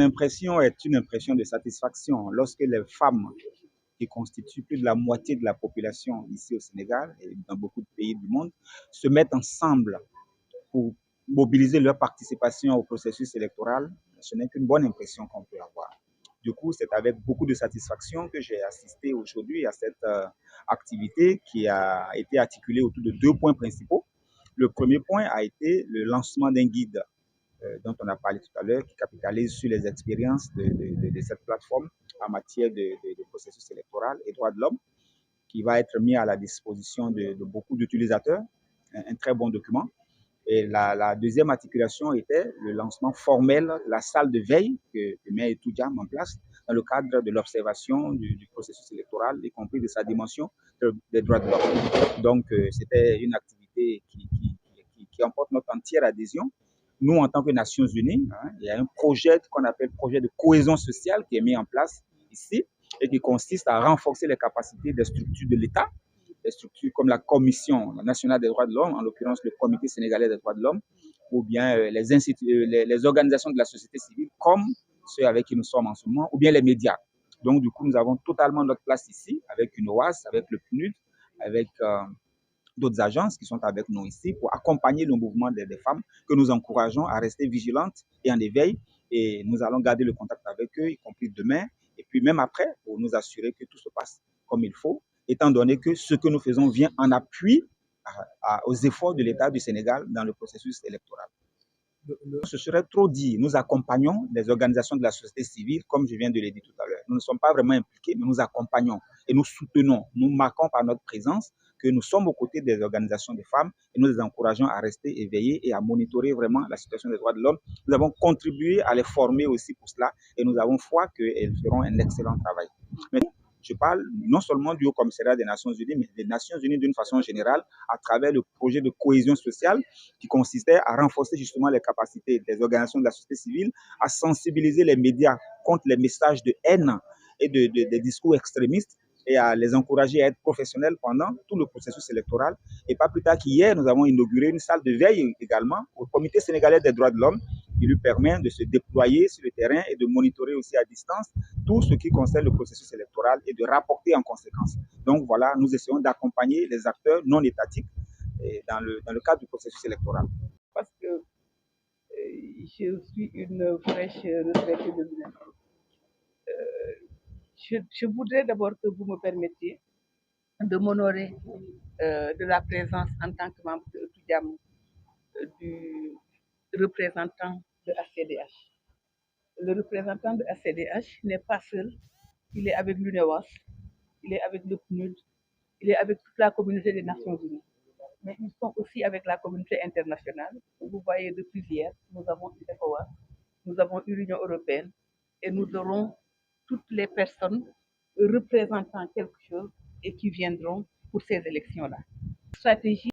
impression est une impression de satisfaction lorsque les femmes qui constituent plus de la moitié de la population ici au Sénégal et dans beaucoup de pays du monde, se mettent ensemble pour mobiliser leur participation au processus électoral. Ce n'est qu'une bonne impression qu'on peut avoir. Du coup, c'est avec beaucoup de satisfaction que j'ai assisté aujourd'hui à cette activité qui a été articulée autour de 2 points principaux. Le premier point a été le lancement d'un guide dont on a parlé tout à l'heure, qui capitalise sur les expériences de cette plateforme en matière de processus électoral et droits de l'homme, qui va être mis à la disposition de beaucoup d'utilisateurs, un très bon document. Et la deuxième articulation était le lancement formel de la salle de veille que met Etudiam en place dans le cadre de l'observation du processus électoral, y compris de sa dimension des droits de l'homme. Donc, c'était une activité qui emporte notre entière adhésion. Nous, en tant que Nations Unies, il y a un projet qu'on appelle projet de cohésion sociale qui est mis en place ici et qui consiste à renforcer les capacités des structures de l'État, des structures comme la Commission nationale des droits de l'homme, en l'occurrence le Comité sénégalais des droits de l'homme, ou bien les organisations de la société civile, comme ceux avec qui nous sommes en ce moment, ou bien les médias. Donc, du coup, nous avons totalement notre place ici, avec une OAS, avec le PNUD, avec d'autres agences qui sont avec nous ici pour accompagner le mouvement des femmes que nous encourageons à rester vigilantes et en éveil. Et nous allons garder le contact avec eux, y compris demain, et puis même après, pour nous assurer que tout se passe comme il faut, étant donné que ce que nous faisons vient en appui aux efforts de l'État du Sénégal dans le processus électoral. Ce serait trop dit. Nous accompagnons les organisations de la société civile, comme je viens de le dire tout à l'heure. Nous ne sommes pas vraiment impliqués, mais nous accompagnons et nous soutenons. Nous marquons par notre présence que nous sommes aux côtés des organisations des femmes et nous les encourageons à rester éveillés et à monitorer vraiment la situation des droits de l'homme. Nous avons contribué à les former aussi pour cela et nous avons foi qu'elles feront un excellent travail. Mais je parle non seulement du Haut-Commissariat des Nations Unies, mais des Nations Unies d'une façon générale, à travers le projet de cohésion sociale qui consistait à renforcer justement les capacités des organisations de la société civile, à sensibiliser les médias contre les messages de haine et des discours extrémistes et à les encourager à être professionnels pendant tout le processus électoral. Et pas plus tard qu'hier, nous avons inauguré une salle de veille également au Comité sénégalais des droits de l'homme qui lui permet de se déployer sur le terrain et de monitorer aussi à distance tout ce qui concerne le processus électoral et de rapporter en conséquence. Donc voilà, nous essayons d'accompagner les acteurs non étatiques dans le cadre du processus électoral. Parce que je suis une fraîche retraitée de l'UNESCO. Je voudrais d'abord que vous me permettiez de m'honorer de la présence en tant que membre de Etudiam du représentant de ACDH. Le représentant de ACDH n'est pas seul, il est avec l'UNEWAS, il est avec le PNUD, il est avec toute la communauté des Nations Unies. Mais ils sont aussi avec la communauté internationale. Vous voyez, depuis hier, nous avons eu l'ECOWAS, nous avons eu l'Union européenne et nous aurons toutes les personnes représentant quelque chose et qui viendront pour ces élections-là. Stratégie